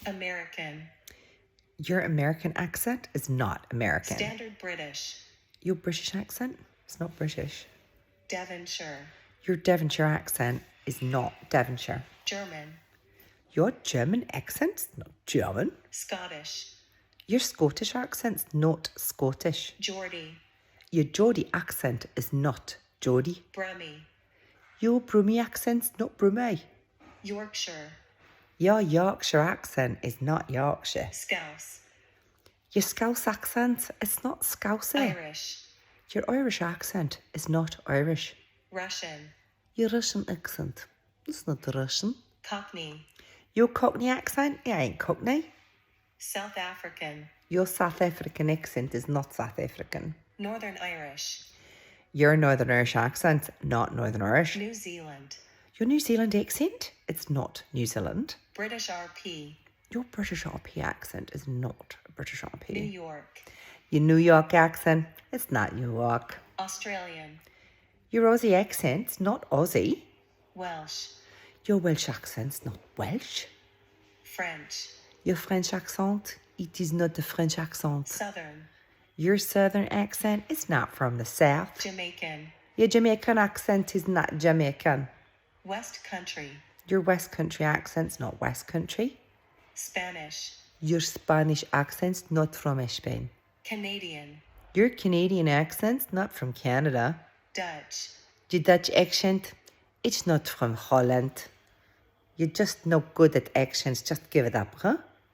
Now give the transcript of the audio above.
American. Your American accent is not American. Standard British. Your British accent is not British. Devonshire. Your Devonshire accent is not Devonshire. German. Your German accent's not German. Scottish. Your Scottish accent's not Scottish. Geordie. Your Geordie accent is not Geordie. Brummie. Your Brummie accent's not Brummie. Yorkshire. Your Yorkshire accent is not Yorkshire. Scouse. Your Scouse accent is not Scousey. Irish. Your Irish accent is not Irish. Russian. Your Russian accent is not Russian. Cockney. Your Cockney accent, it ain't Cockney. South African. Your South African accent is not South African. Northern Irish. Your Northern Irish accent, not Northern Irish. New Zealand. Your New Zealand accent, it's not New Zealand. British RP. Your British RP accent is not a British RP. New York. Your New York accent, it's not New York. Australian. Your Aussie accent's not Aussie. Welsh. Your Welsh accent's not Welsh. French. Your French accent, it is not the French accent. Southern. Your Southern accent is not from the South. Jamaican. Your Jamaican accent is not Jamaican. West Country. Your West Country accent's not West Country. Spanish. Your Spanish accent's not from Spain. Canadian. Your Canadian accent's not from Canada. Dutch. Your Dutch accent, it's not from Holland. You're just no good at accents, just give it up, huh?